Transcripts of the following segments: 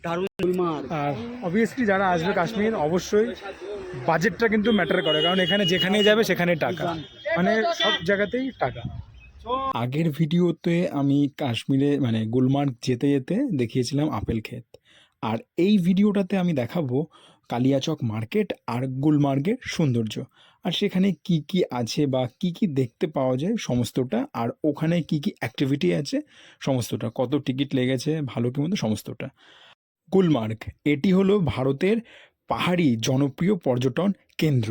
দারুণ গুলমার্গ। আর অবভিয়াসলি যারা আসবে কাশ্মীর অবশ্যই বাজেটটা কিন্তু ম্যাটার করে, কারণ এখানে যেখানেই যাবে সেখানেই টাকা, মানে সব জায়গাতেই টাকা। আগের ভিডিওতে আমি কাশ্মীরে মানে গুলমার্গ যেতে যেতে দেখিয়েছিলাম আপেল ক্ষেত, আর এই ভিডিওটাতে আমি দেখাবো কালিয়াচক মার্কেট আর গুলমার্গের সৌন্দর্য, আর সেখানে কি কি আছে বা কি কি দেখতে পাওয়া যায় সমস্তটা, আর ওখানে কি কি অ্যাক্টিভিটি আছে সমস্তটা, কত টিকিট লেগেছে ভালো কি মতো সমস্তটা। গুলমার্গ এটি হলো ভারতের পাহাড়ি জনপ্রিয় পর্যটন কেন্দ্র।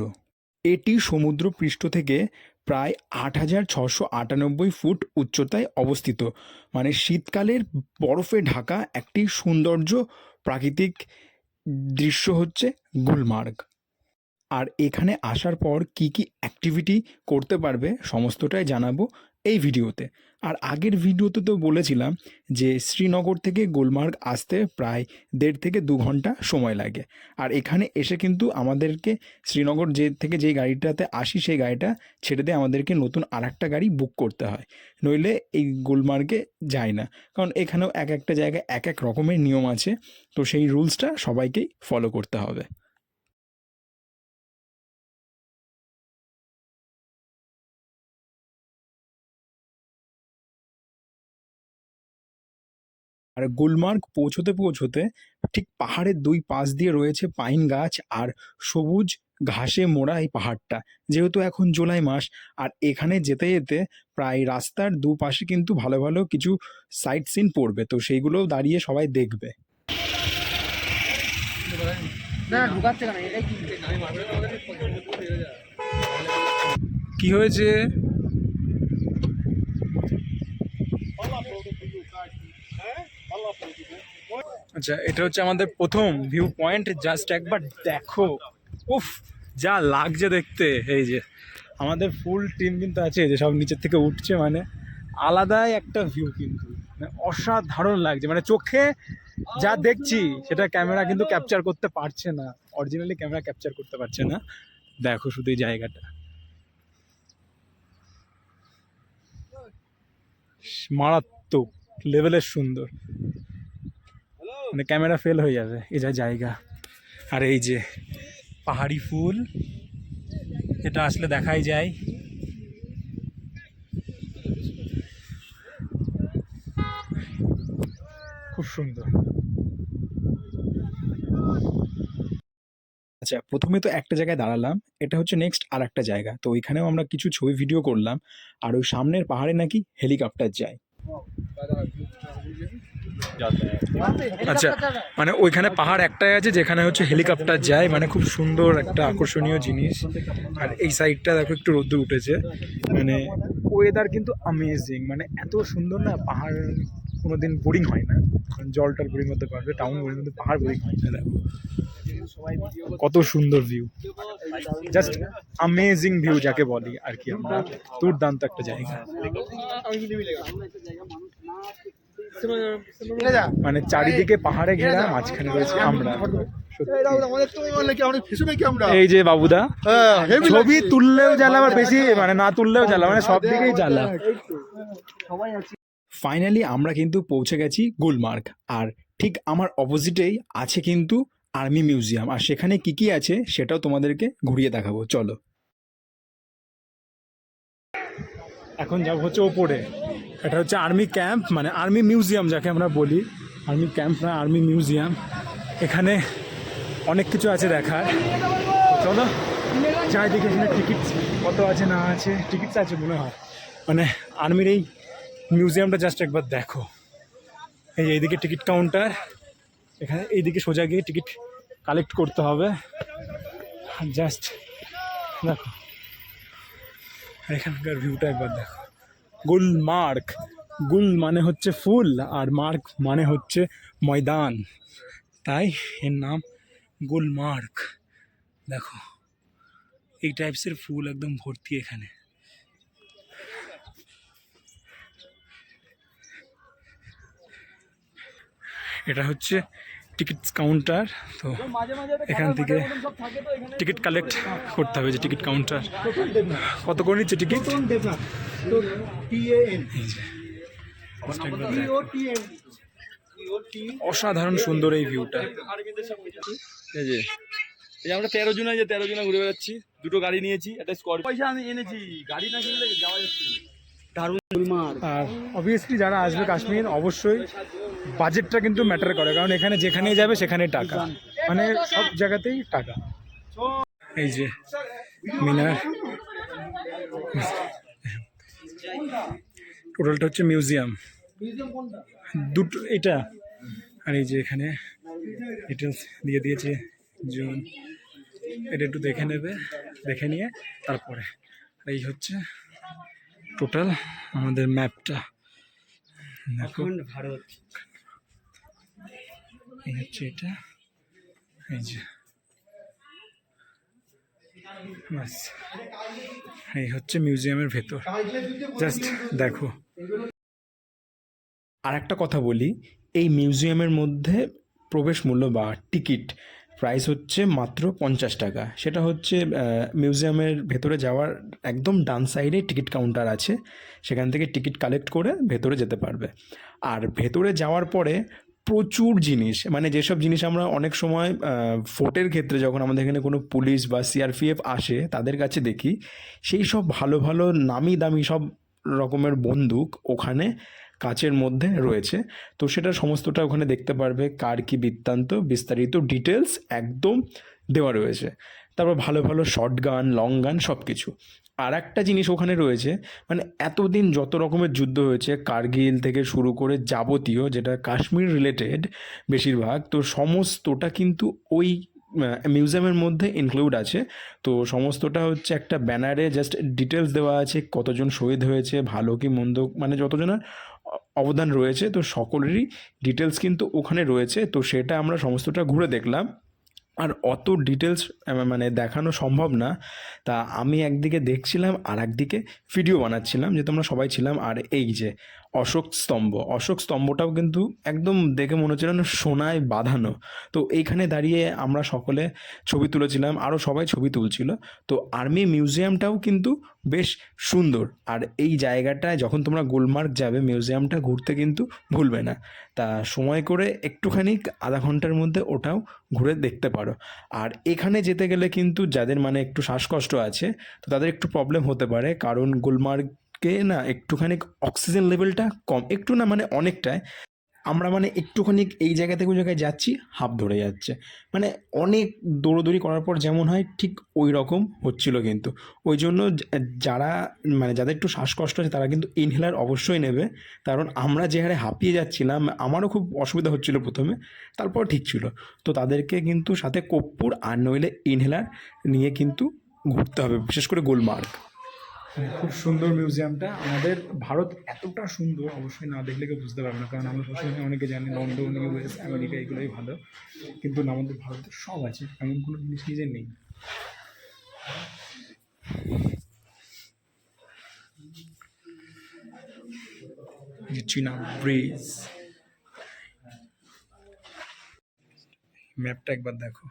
এটি সমুদ্রপৃষ্ঠ থেকে প্রায় ৮,৬৯৮ ফুট উচ্চতায় অবস্থিত, মানে শীতকালের বরফে ঢাকা একটি সৌন্দর্য প্রাকৃতিক দৃশ্য হচ্ছে গুলমার্গ। আর এখানে আসার পর কি কি অ্যাক্টিভিটি করতে পারবে সমস্তটাই জানাবো এই ভিডিওতে। আর আগের ভিডিওতে তো বলেছিলাম যে শ্রীনগর থেকে গুলমার্গ আসতে প্রায় ১.৫ থেকে ২ ঘন্টা সময় লাগে, আর এখানে এসে কিন্তু আমাদেরকে শ্রীনগর থেকে যেই গাড়িটাতে আসি সেই গাড়িটা ছেড়ে দিয়ে আমাদেরকে নতুন আরেকটা গাড়ি বুক করতে হয়, নইলে এই গুলমার্গে যায় না, কারণ এখানেও এক একটা জায়গায় এক এক রকমের নিয়ম আছে, তো সেই রুলসটা সবাইকেই ফলো করতে হবে। আর গুলমার্গ পৌঁছতে পৌঁছতে ঠিক পাহাড়ের ২ পাশ দিয়ে রয়েছে পাইন গাছ আর সবুজ ঘাসে মোড়া এই পাহাড়টা, যেহেতু এখন জুলাই মাস, আর এখানে যেতে যেতে প্রায় রাস্তার দুপাশে কিন্তু ভালো ভালো কিছু সাইট সিন পড়বে, তো সেইগুলোও দাঁড়িয়ে সবাই দেখবে। কি হয়েছে? আচ্ছা, এটা হচ্ছে আমাদের প্রথম ভিউ পয়েন্ট, জাস্ট একবার দেখো, উফ যা লাগছে দেখতে। এই যে আমাদের ফুল টিম কিন্তু আছে, যে সব নিচের থেকে উঠছে, মানে আলাদাই একটা ভিউ, কিন্তু মানে অসাধারণ লাগছে, মানে চোখে যা দেখছি সেটা ক্যামেরা কিন্তু ক্যাপচার করতে পারছে না, অরিজিনালি ক্যামেরা ক্যাপচার করতে পারছে না। দেখো শুধু এই জায়গাটা মারাত্মক লেভেলের সুন্দর, মানে ক্যামেরা ফেল হয়ে যাবে এই যা জায়গা। আর এই যে পাহাড়ি ফুল, এটা আসলে দেখাই যায়। খুব সুন্দর। আচ্ছা, প্রথমে তো একটা জায়গায় দাঁড়ালাম, এটা হচ্ছে নেক্সট আর একটা জায়গা, তো ওইখানেও আমরা কিছু ছবি ভিডিও করলাম, আর ওই সামনের পাহাড়ে নাকি হেলিকপ্টার যায়। আচ্ছা, মানে ওইখানে পাহাড় একটাই আছে যেখানে হচ্ছে হেলিকপ্টার যায়, মানে খুব সুন্দর একটা আকর্ষণীয় জিনিস। আর এই সাইডটা দেখো একটু রোদ্দুর উঠেছে, মানে ওয়েদার কিন্তু অ্যামেজিং, মানে এত সুন্দর না, পাহাড় কোনোদিন বোরিং হয় না, কারণ জল টল বোরিং হতে পারবে, টাউন বোরিং, কিন্তু পাহাড় বোরিং হয় না। দেখো কত সুন্দর ভিউ, জাস্ট অ্যামেজিং ভিউ যাকে বলি আর কি আমরা, দুর্দান্ত একটা জায়গা। মানে চারিদিকে পাহাড়ে ঘেরা, মাঝখানে রয়েছে আমরা। এই যে বাবুদা ছবি তুললেও জ্বালা, আবার বেশি মানে না তুললেও জ্বালা, মানে সব দিকেই জ্বালা। ফাইনালি আমরা কিন্তু পৌঁছে গেছি গুলমার্গ, আর ঠিক আমার অপোজিটেই আছে কিন্তু আর্মি মিউজিয়াম, আর সেখানে কি কি আছে সেটাও তোমাদেরকে ঘুরিয়ে দেখাবো, চলো। এখন যাবো হচ্ছে ওপরে, এটা হচ্ছে আর্মি ক্যাম্প, মানে আর্মি মিউজিয়াম যাকে আমরা বলি, আর্মি ক্যাম্প না আর্মি মিউজিয়াম। এখানে অনেক কিছু আছে দেখার, চলো চারিদিকে। এখানে টিকিট কত আছে না আছে, টিকিটস আছে মনে হয়, মানে আর্মির এই মিউজিয়ামটা জাস্ট একবার দেখো। এইদিকে টিকিট কাউন্টার, এখানে এইদিকে সোজা গিয়ে টিকিট কালেক্ট করতে হবে, আর জাস্ট দেখো এখানকার ভিউটা একবার দেখো। গুলমার্গ, গুল মানে হচ্ছে ফুল, আর মার্গ মানে হচ্ছে ময়দান, তাই এর নাম গুলমার্গ। দেখো এই টাইপসের ফুল একদম ভর্তি এখানে। এটা হচ্ছে টিকিট কাউন্টার, তো এখান থেকে টিকিট কালেক্ট করতে হবে, যে টিকিট কাউন্টার। কত করে নিচ্ছে টিকিট? অসাধারণ সুন্দর এই ভিউটা। এই যে আমরা 13 জন আছে, 13 জন ঘুরে বেড়াচ্ছি। দুটো গাড়ি নিয়েছি, একটা স্করপিও। পয়সা আমি এনেছি, গাড়ি না কিনলে যাওয়া যাচ্ছে না। দারুণ গুলমার্গ। আর অবভিয়াসলি যারা আসবে কাশ্মীর অবশ্যই বাজেটটা কিন্তু ম্যাটার করে, কারণ এখানে যেখানেই যাবে সেখানে টাকা, মানে সব জায়গাতেই টাকা। এই যে মিনার, টোটালটা হচ্ছে মিউজিয়াম দুটো এটা। আর এই যে এখানে ডিটেলস দিয়ে দিয়েছে জুন, এটা একটু দেখে নেবে, দেখে নিয়ে তারপরে। এই হচ্ছে টোটাল আমাদের ম্যাপটা, ভারত। এই হচ্ছে এটা, এই যে বাস, এই হচ্ছে মিউজিয়ামের ভেতর, জাস্ট দেখো। আর একটা কথা বলি, এই মিউজিয়ামের মধ্যে প্রবেশ মূল্য বা টিকিট প্রাইস হচ্ছে মাত্র 50 টাকা। সেটা হচ্ছে মিউজিয়ামের ভেতরে যাওয়ার একদম ডান সাইডে টিকিট কাউন্টার আছে, সেখান থেকে টিকিট কালেক্ট করে ভেতরে যেতে পারবে। আর ভেতরে যাওয়ার পরে প্রচুর জিনিস, মানে যেসব জিনিস আমরা অনেক সময় ফোর্টের ক্ষেত্রে যখন আমাদের এখানে কোনো পুলিশ বা সিআরপিএফ আসে তাদের কাছে দেখি, সেই সব ভালো ভালো নামি দামি সব রকমের বন্দুক ওখানে কাচের মধ্যে রয়েছে। তো সেটা সমস্তটা ওখানে দেখতে পারবে, কার কী বৃত্তান্ত বিস্তারিত ডিটেলস একদম দেওয়া রয়েছে। তারপর ভালো ভালো শর্ট গান, লং গান, সব কিছু। আর একটা জিনিস ওখানে রয়েছে, মানে এতদিন যত রকমের যুদ্ধ হয়েছে, কার্গিল থেকে শুরু করে যাবতীয় যেটা কাশ্মীর রিলেটেড বেশিরভাগ, তো সমস্তটা কিন্তু ওই মিউজিয়ামের মধ্যে ইনক্লুড আছে। তো সমস্তটা হচ্ছে একটা ব্যানারে জাস্ট ডিটেলস দেওয়া আছে, কতজন শহীদ হয়েছে, ভালো কি মন্দ, মানে যতজনের অবদান রয়েছে, তো সকলেরই ডিটেলস কিন্তু ওখানে রয়েছে। তো সেটা আমরা সমস্তটা ঘুরে দেখলাম। আর অত ডিটেলস মানে দেখানো সম্ভব না, তা আমি একদিকে দেখছিলাম আর একদিকে ভিডিও বানাচ্ছিলাম, যেহেতু আমরা সবাই ছিলাম। আর এই যে অশোক স্তম্ভটাও কিন্তু একদম দেখে মনে হচ্ছিল না সোনায় বাঁধানো। তো এইখানে দাঁড়িয়ে আমরা সকলে ছবি তুলেছিলাম, আরও সবাই ছবি তুলছিল। তো আর্মি মিউজিয়ামটাও কিন্তু বেশ সুন্দর। আর এই জায়গাটায় যখন তোমরা গুলমার্গ যাবে মিউজিয়ামটা ঘুরতে কিন্তু ভুলবে না। তা সময় করে একটুখানি আধা ঘন্টার মধ্যে ওটাও ঘুরে দেখতে পারো। আর এখানে যেতে গেলে কিন্তু যাদের মানে একটু শ্বাসকষ্ট আছে, তো তাদের একটু প্রবলেম হতে পারে, কারণ গুলমার্গকে না একটুখানি অক্সিজেন লেভেলটা কম, একটু না মানে অনেকটাই। আমরা মানে একটুখানি এই জায়গা থেকে ওই জায়গায় যাচ্ছি, হাঁপ ধরে যাচ্ছে, মানে অনেক দৌড়োদৌড়ি করার পর যেমন হয় ঠিক ওই রকম হচ্ছিল। কিন্তু ওই জন্য যারা মানে যাদের একটু শ্বাসকষ্ট আছে তারা কিন্তু ইনহেলার অবশ্যই নেবে, কারণ আমরা যে হারে হাঁপিয়ে যাচ্ছিলাম, আমারও খুব অসুবিধা হচ্ছিল প্রথমে, তারপর ঠিক ছিল। তো তাদেরকে কিন্তু সাথে কর্পূর আর নইলে ইনহেলার নিয়ে কিন্তু ঘুরতে হবে, বিশেষ করে গুলমার্গ। খুব সুন্দর মিউজিয়ামটা। আমাদের ভারত এতটা সুন্দর অবশ্যই না দেখলে কেউ বুঝতে পারবে না, কারণ আমরা সবসময় অনেকে জানি লন্ডন, ইউএস, আমেরিকা এগুলোই ভালো, কিন্তু আমাদের ভারতে সব আছে, এমন কোনো জিনিস নিজের নেই। চীনা ব্রিজ, ম্যাপটা একবার দেখো,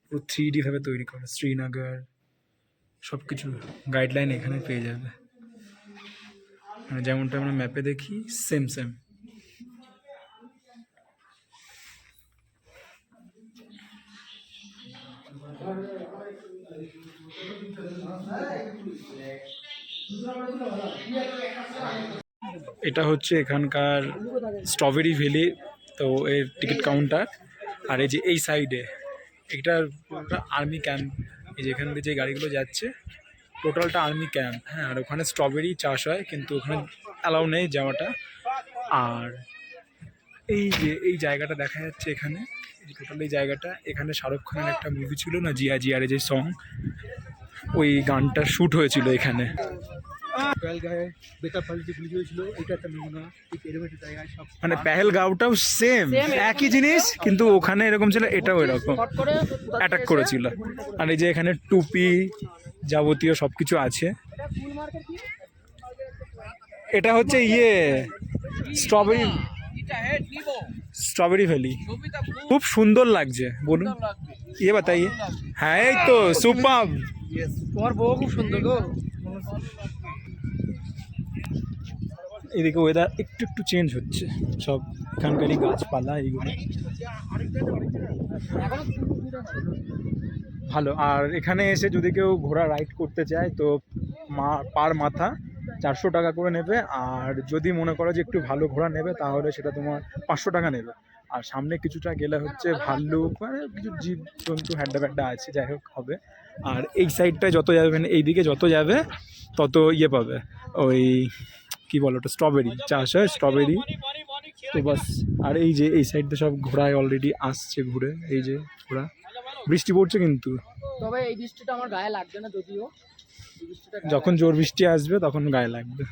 পুরো 3D ভাবে তৈরি করা। শ্রীনগর সব কিছু গাইডলাইন এখানে পেয়ে যাবে, মানে যেমনটা আমরা ম্যাপে দেখি সেম সেম। এটা হচ্ছে এখানকার স্ট্রবেরি ভ্যালি, তো এর টিকিট কাউন্টার। আর এই যে এই সাইডে এটার পুরোটা আর্মি ক্যাম্প, এই যে এখান থেকে যে গাড়িগুলো যাচ্ছে টোটালটা আর্মি ক্যাম্প। হ্যাঁ, আর ওখানে স্ট্রবেরি চাষ হয়, কিন্তু ওখানে অ্যালাউ নেই যাওয়াটা। আর এই যে এই জায়গাটা দেখা যাচ্ছে এখানে, টোটাল এই জায়গাটা, এখানে শাহরুখ খানের একটা মুভি ছিল না, জিয়া জিয়ারে যে সং, ওই গানটা শ্যুট হয়েছিল এখানে। মানে পেহেলগাঁওটাও সেম একই জিনিস, কিন্তু ওখানে এরকম ছিল, এটাও এরকম অ্যাটাক করেছিল। আর এই যে এখানে টুপি যাবতীয় সব কিছু আছে। এটা হচ্ছে স্ট্রবেরি ভ্যালি, খুব সুন্দর লাগছে। বলুন বাতাইয়ে। হ্যাঁ, এই তো সুপার, তোমার বউ খুব সুন্দর গো। এদিকে ওয়েদার একটু একটু চেঞ্জ হচ্ছে সব। এখানকারই গাছপালা এইগুলো ভালো। আর এখানে এসে যদি কেউ ঘোড়া রাইড করতে চায় তো পার মাথা 400 টাকা করে নেবে, আর যদি মনে করো যে একটু ভালো ঘোড়া নেবে তাহলে সেটা তোমার 500 টাকা নেবে। আর সামনে কিছুটা গেলে হচ্ছে ভাল্লুক মানে কিছু জীব জন্তু হ্যাড্ডা ফ্যাড্ডা আছে, যাই হোক হবে। আর এই সাইডটায় যত যাবে মানে এইদিকে যত যাবে তত ইয়ে পাবে, ওই কি বলো ওটা, স্ট্রবেরি চাষ হয়, স্ট্রবেরি। তো বাস। আর এই যে এই সাইডে সব ঘোড়ায় অলরেডি আসছে ঘুরে, এই যে ঘোড়া। বৃষ্টি পড়ছে কিন্তু, তবে এই বৃষ্টিটা আমার গায়ে লাগবে না, যদিও যখন জোর বৃষ্টি আসবে তখন গায়ে লাগবে।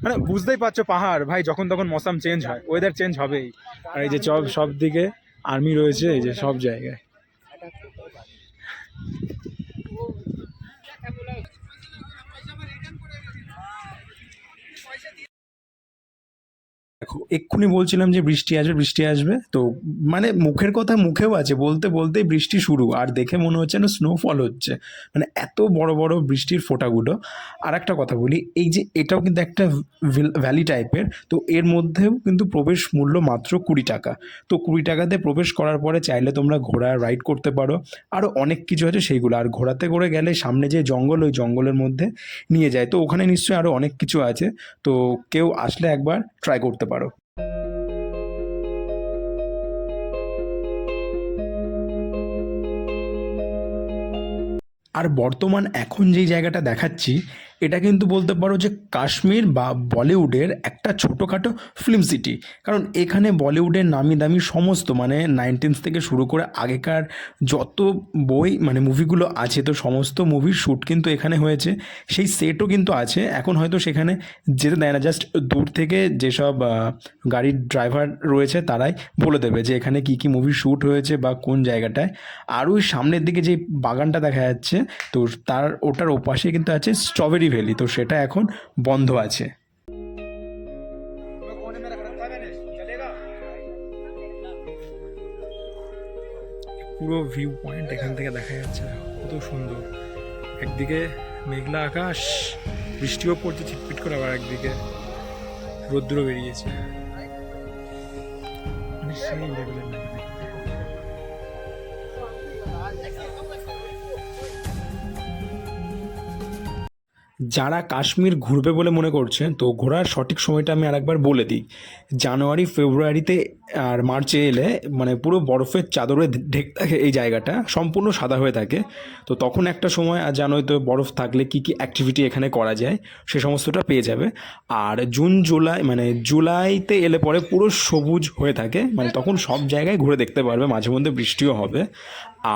মানে বুঝতেই পারছো পাহাড় ভাই, যখন তখন মৌসুম চেঞ্জ হয়, ওয়েদার চেঞ্জ হবেই। আর এই যে সব দিকে আর্মি রয়েছে, এই যে সব জায়গায়। দেখো এক্ষুনি বলছিলাম যে বৃষ্টি আসবে বৃষ্টি আসবে, তো মানে মুখের কথা মুখেও আছে, বলতে বলতেই বৃষ্টি শুরু। আর দেখে মনে হচ্ছে না স্নোফল হচ্ছে, মানে এত বড় বড় বৃষ্টির ফোঁটাগুলো। আর একটা কথা বলি, এই যে এটাও কিন্তু একটা ভ্যালি টাইপের, তো এর মধ্যেও কিন্তু প্রবেশ মূল্য মাত্র 20 টাকা। তো 20 টাকাতে প্রবেশ করার পরে চাইলে তোমরা ঘোড়া রাইড করতে পারো, আরও অনেক কিছু আছে সেইগুলো। আর ঘোড়াতে করে গেলে সামনে যে জঙ্গল, ওই জঙ্গলের মধ্যে নিয়ে যায়, তো ওখানে নিশ্চয়ই আরও অনেক কিছু আছে। তো কেউ আসলে একবার ট্রাই করতে পারো। আর বর্তমান এখন যেই জায়গাটা দেখাচ্ছি, এটা কিন্তু বলতে পারো যে কাশ্মীর বা বলিউডের একটা ছোটোখাটো ফিল্ম সিটি। কারণ এখানে বলিউডের নামি দামি সমস্ত মানে 19 থেকে শুরু করে আগেকার যত মানে মুভিগুলো আছে, তো সমস্ত মুভির শ্যুট কিন্তু এখানে হয়েছে। সেই সেটও কিন্তু আছে। এখন হয়তো সেখানে যেতে দেয় না, জাস্ট দূর থেকে যেসব গাড়ির ড্রাইভার রয়েছে তারাই বলে দেবে যে এখানে কী কী মুভি শ্যুট হয়েছে বা কোন জায়গাটায়। আর ওই সামনের দিকে যে বাগানটা দেখা যাচ্ছে, তো ওটার ওপাশে কিন্তু আছে স্ট্রবেরি ভ্যালি, তো সেটা এখন বন্ধ আছে। পুরো ভিউ পয়েন্ট এখান থেকে দেখা যাচ্ছে, কত সুন্দর। একদিকে মেঘলা আকাশ, বৃষ্টিও পড়ছে ছিটপিট করে, আবার একদিকে রোদ্দুরও বেরিয়েছে, মানে সেই লেভেলের লাগে। যারা কাশ্মীর ঘুরবে বলে মনে করছে, তো ঘোরার সঠিক সময়টা আমি আরেকবার বলে দিই। জানুয়ারি ফেব্রুয়ারিতে আর মার্চে এলে মানে পুরো বরফের চাদরে ঢেকে থাকে এই জায়গাটা, সম্পূর্ণ সাদা হয়ে থাকে। তো তখন একটা সময়, আর জানোই তো বরফ থাকলে কী কী অ্যাক্টিভিটি এখানে করা যায়, সে সমস্তটা পেয়ে যাবে। আর জুন জুলাই মানে জুলাইতে এলে পরে পুরো সবুজ হয়ে থাকে, মানে তখন সব জায়গায় ঘুরে দেখতে পারবে, মাঝে মধ্যে বৃষ্টিও হবে।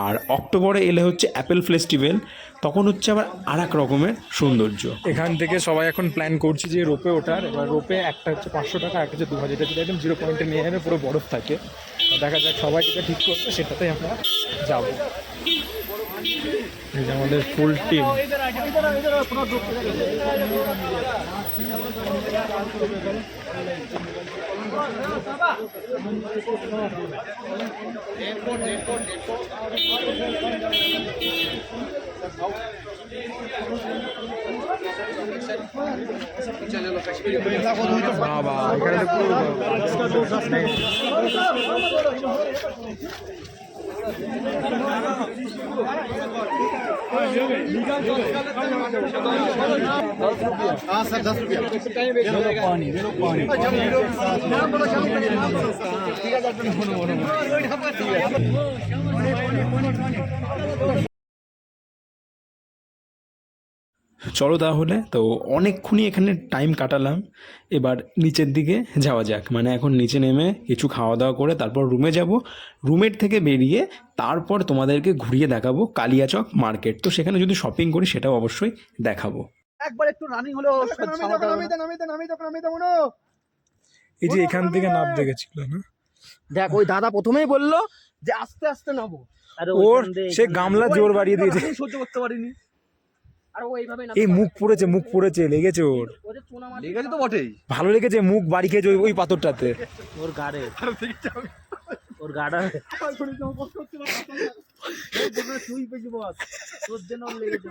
আর অক্টোবরে এলে হচ্ছে অ্যাপেল ফেস্টিভ্যাল, তখন হচ্ছে আবার আর এক রকমের সৌন্দর্য। এখান থেকে সবাই এখন প্ল্যান করছি যে রোপে ওঠার। এবার রোপে একটা হচ্ছে 500 টাকা, একটা হচ্ছে 2000, যেটা একদম 0 পয়েন্টে নিয়ে যাবে, পুরো বরফ থাকে। দেখা যাক সবাই যেটা ঠিক করবে সেটাতেই আমরা যাবো। এই যে আমাদের ফুল টিম। বাবা এখানে তো পুরো हाँ सर 10 रुपया पानी চলো তাহলে, তো অনেকক্ষণই এখানে টাইম কাটালাম, এবার নিচের দিকে যাওয়া যাক। মানে এখন নিচে নেমে কিছু খাওয়া দাওয়া করে তারপর রুমে যাব। রুমের থেকে বেরিয়ে তারপর তোমাদেরকে ঘুরিয়ে দেখাবো কালিয়াচক মার্কেট, তো সেখানে যদি শপিং করি সেটাও অবশ্যই দেখাবো। একবার একটু রানিং হলো এই যে এখান থেকে নামতে গেছিল না, দেখ ওই দাদা প্রথমেই বললো যে আস্তে আস্তে নামো, ওর সে গামলা জোর বাড়িয়ে দিয়েছে, সহ্য করতে পারিনি। আর ও এইভাবে এই মুখ পুড়েছে লেগেছে ওর, লেগেছে তো বটেই, ভালো লেগেছে, মুখ বাড়ি খেয়েছে ওই পাথরটাতে। ওর গাড়ে তুই পেয়েছি বস, তোর জন্য লেগেছে।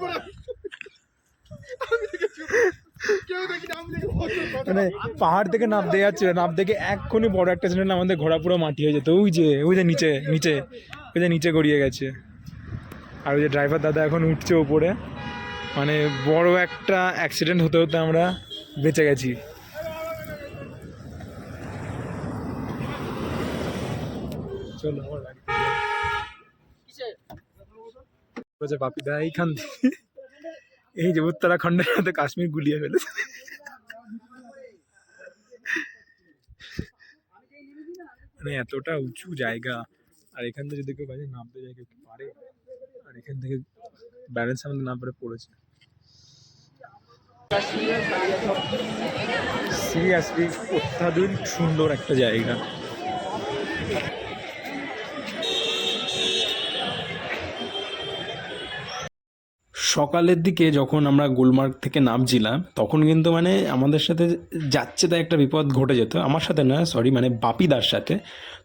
মানে পাহাড় থেকে নামতে যাচ্ছিল, নামতে গিয়ে এক্ষুনি বড় একটা ছিল না, আমাদের ঘোড়া পুরো মাটি হয়ে যেত। ওই যে নিচে নিচে ওই যে নিচে গড়িয়ে গেছে। আর ওই যে ড্রাইভার দাদা এখন উঠছে ওপরে, মানে বড় একটা অ্যাক্সিডেন্ট হতে হতে আমরা বেঁচে গেছি। চলো আমার বাড়ি বাপিদা এইখান থেকে এই যে উত্তরাখণ্ডের সাথে কাশ্মীর গুলিয়ে ফেলেছে। মানে এতটা উঁচু জায়গা, আর এখান থেকে যদি কেউ বাজে নামতে যায় কেউ পারে, আর এখান থেকে ব্যালেন্স আমাদের না পারে পড়েছে। সিরিয়াসলি অত্যাধুনিক সুন্দর একটা জায়গা। সকালের দিকে যখন আমরা গুলমার্গ থেকে নামছিলাম তখন কিন্তু মানে আমাদের সাথে যাচ্ছে তাই একটা বিপদ ঘটে যেত। আমার সাথে না, সরি, মানে বাপিদার সাথে।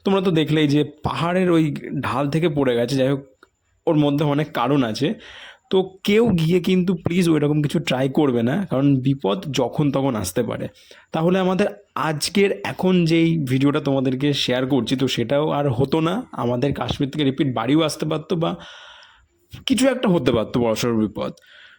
তোমরা তো দেখলেই যে পাহাড়ের ওই ঢাল থেকে পড়ে গেছে। যাই হোক, ওর মধ্যে অনেক কারণ আছে। তো কেউ গিয়ে কিন্তু প্লিজ ওইরকম কিছু ট্রাই করবে না, কারণ বিপদ যখন তখন আসতে পারে। তাহলে আমাদের আজকের এখন যেই ভিডিওটা তোমাদেরকে শেয়ার করছি, তো সেটাও আর হতো না। আমাদের কাশ্মীর থেকে রিপিট বাড়িও আসতে পারতো, বা কিছু একটা হতে পারতো বড়সড় বিপদ।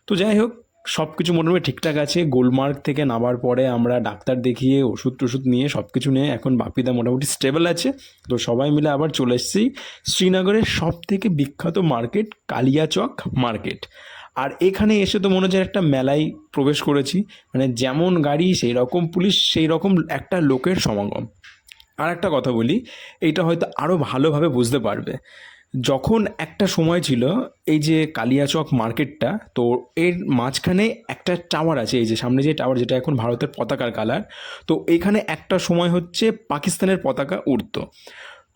তো যাই হোক, সব কিছু মোটামুটি ঠিকঠাক আছে। গুলমার্গ থেকে নামার পরে আমরা ডাক্তার দেখিয়ে ওষুধ টষুধ নিয়ে সব কিছু নিয়ে এখন বাপিদা মোটামুটি স্টেবল আছে। তো সবাই মিলে আবার চলে এসেছি শ্রীনগরের সব থেকে বিখ্যাত মার্কেট কালিয়াচক মার্কেট। আর এখানে এসে তো মনে হচ্ছে একটা মেলায় প্রবেশ করেছি। মানে যেমন গাড়ি সেই রকম পুলিশ, সেই রকম একটা লোকের সমাগম। আর একটা কথা বলি, এইটা হয়তো আরও ভালোভাবে বুঝতে পারবে। যখন একটা সময় ছিল এই যে কালিয়াচক মার্কেটটা, তো এর মাঝখানে একটা টাওয়ার আছে, এই যে সামনে যে টাওয়ার, যেটা এখন ভারতের পতাকার কালার। তো এইখানে একটা সময় হচ্ছে পাকিস্তানের পতাকা উড়তো।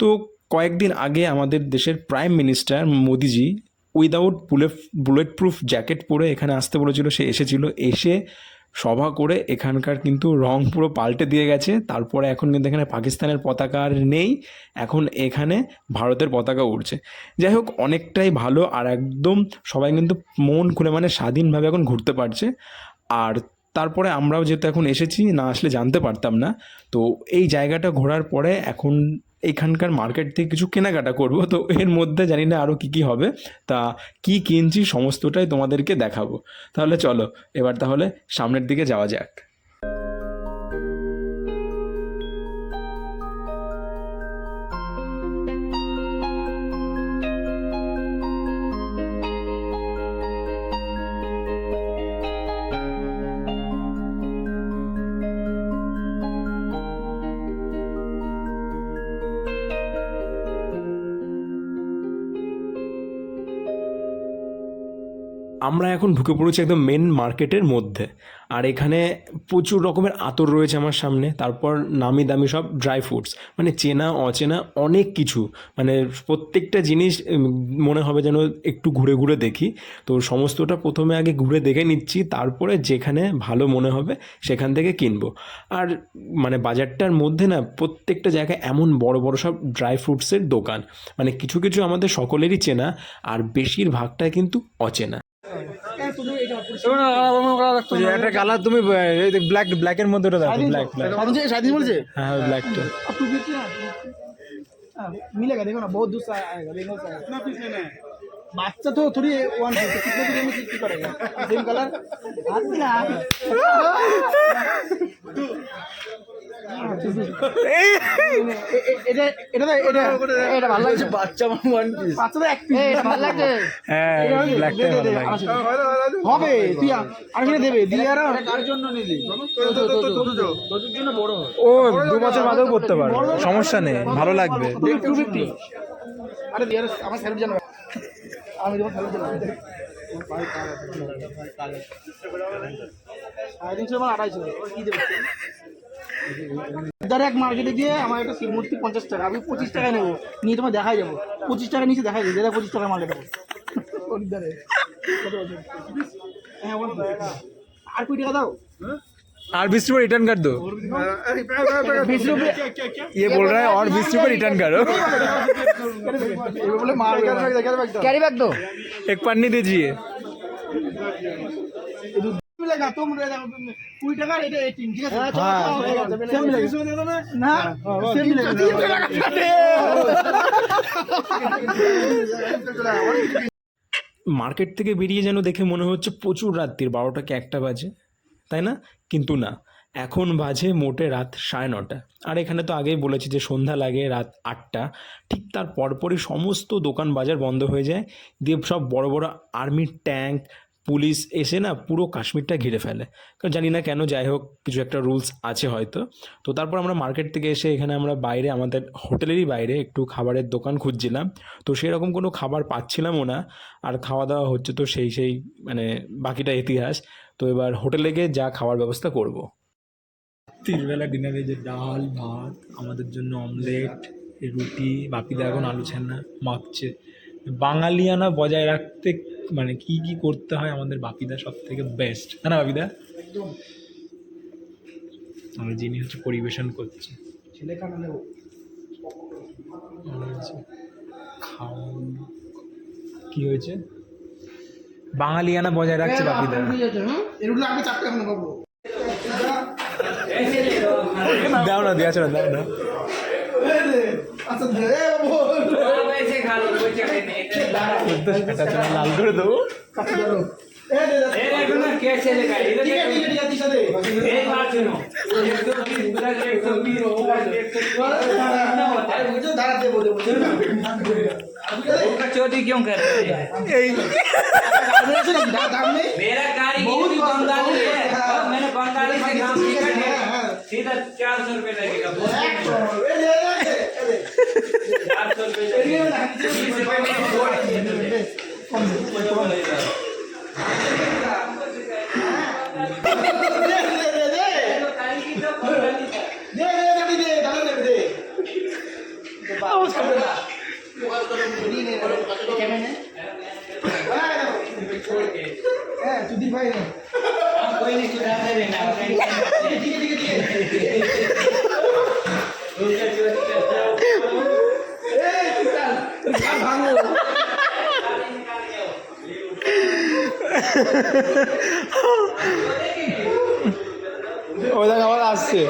তো কয়েকদিন আগে আমাদের দেশের প্রাইম মিনিস্টার মোদিজি উইদাউট বুলেট প্রুফ জ্যাকেট পরে এখানে আসতে বলেছিল। সে এসেছিল, এসে সভা করে এখানকার কিন্তু রং পুরো পাল্টে দিয়ে গেছে। তারপরে এখন কিন্তু এখানে পাকিস্তানের পতাকা আর নেই, এখন এখানে ভারতের পতাকা উড়ছে। যাই হোক, অনেকটাই ভালো। আর একদম সবাই কিন্তু মন খুলে মানে স্বাধীনভাবে এখন ঘুরতে পারছে। আর তারপরে আমরাও যেহেতু এখন এসেছি, না আসলে জানতে পারতাম না। তো এই জায়গাটা ঘোরার পরে এখন এইখানকার মার্কেট থেকে কিছু কেনাকাটা করব। তো এর মধ্যে জানি না আরও কী কী হবে, তা কি কিনছি সমস্তটাই তোমাদেরকে দেখাবো। তাহলে চলো এবার তাহলে সামনের দিকে যাওয়া যাক। আমরা এখন ঢুকে পড়েছি একদম মেন মার্কেটের মধ্যে। আর এখানে প্রচুর রকমের আতর রয়েছে আমার সামনে, তারপর নামি দামি সব ড্রাই ফ্রুটস, মানে চেনা অচেনা অনেক কিছু। মানে প্রত্যেকটা জিনিস মনে হবে যেন একটু ঘুরে ঘুরে দেখি। তো সমস্তটা প্রথমে আগে ঘুরে দেখে নিচ্ছি, তারপরে যেখানে ভালো মনে হবে সেখান থেকে কিনবো। আর মানে বাজারটার মধ্যে না প্রত্যেকটা জায়গায় এমন বড় বড় সব ড্রাই ফ্রুটসের দোকান, মানে কিছু কিছু আমাদের সকলেরই চেনা, আর বেশিরভাগটাই কিন্তু অচেনা। একটা কালার তুমি ব্ল্যাকের মধ্যে ওটা দেখো, ব্ল্যাক বলছে হ্যাঁ ব্ল্যাকটা। मिलेगा देखो ना, बहुत दूर से आएगा, देखो बच्चा तो थोड़ी वन कितने दूर में कितनी करेगा सेम कलर এটা এটা এটা এটা ভালো লাগছে, বাচ্চা ওয়ান পিস, বাচ্চা তো এক পিস, এটা ভালো লাগছে। হ্যাঁ ব্ল্যাকটা ভালো লাগছে। হবে তুই আর কিনে দেবে দিয়ে আর কার জন্য নিলি? তোর জন্য বড় হয়। ও 2 বছর বাদেও করতে পারো, সমস্যা নেই, ভালো লাগবে। 250 আরে দিয়ে আমার স্যালুট জানো, আমি তোমার স্যালুট জানো। 250 কি দেবে? এক মার্কেটে গিয়ে আমার একটা শিবমূর্তি 50 টাকা, আমি 25 টাকায় নেবো, নিয়ে তোমার দেখাই যাবো। 25 টাকা নিচে দেখাই যাবো, 25 টাকা মার্কেট দেবো। হ্যাঁ আর কুড়ি টাকা দাও, और 20 रुपये रिटर्न कर दो। 20 रुपये ये बोल रहा है और 20 रुपये रिटर्न करो। कैरी बैग दो, एक पन्नी दीजिए। मिलेगा तुम 20 টাকা এটা 18 ঠিক আছে সেম মিলেगा না সেম মিলেगा মার্কেট থেকে বেরিয়ে যেন দেখে মনে হচ্ছে প্রচুর রাত্রির 12টা কি 1টা বাজে, তাই না? কিন্তু না, এখন বাজে মোটে রাত 9:30। আর এখানে তো আগেই বলেছি যে সন্ধ্যা লাগে রাত 8টা। ঠিক তার পরপরই সমস্ত দোকান বাজার বন্ধ হয়ে যায়, দিয়ে সব বড় বড় আর্মির ট্যাঙ্ক পুলিশ এসে না পুরো কাশ্মীরটা ঘিরে ফেলে। কারণ জানি না কেন, যাই হোক কিছু একটা রুলস আছে হয়তো। তো তারপর আমরা মার্কেট থেকে এসে এখানে আমরা বাইরে আমাদের হোটেলেরই বাইরে একটু খাবারের দোকান খুঁজছিলাম। তো সেরকম কোনো খাবার পাচ্ছিলামও না, আর খাওয়া দাওয়া হচ্ছে তো সেই মানে বাকিটা ইতিহাস। তো এবার হোটেলে গিয়ে যা খাওয়ার ব্যবস্থা করব। তিনবেলা ডিনারে যে ডাল ভাত, আমাদের জন্য অমলেট, রুটি, বাপিদা এখন আলু ছানা মাখছে। বাঙালিয়ানা বজায় রাখতে মানে কি কি করতে হয় আমাদের বাপিদা সব থেকে বেস্ট, তাই না বাপিদা? আমরা যিনি হচ্ছে পরিবেশন করছে ছেলে কানালে খাওয়া কি হয়েছে, বাঙালিয়ানা বজায় রাখছে বাপিদা। এরগুলো আমি চাপতে এখন বাবু দাও না, দিয়েছো না, দাও না। আচ্ছা দে বাবু লাল করে দেবো। কাছে ধরো चोटी क्यों कर रहे हैं? मेरा कारीगर भी बंगाली है और मैंने बंगाली से काम सीखा है। सीधा 400 रुपये लगेगा। 400 रुपये लगेगा। चुदी भाई ने कोई नहीं चुरा देना। ওই দেখ আবার আসছে।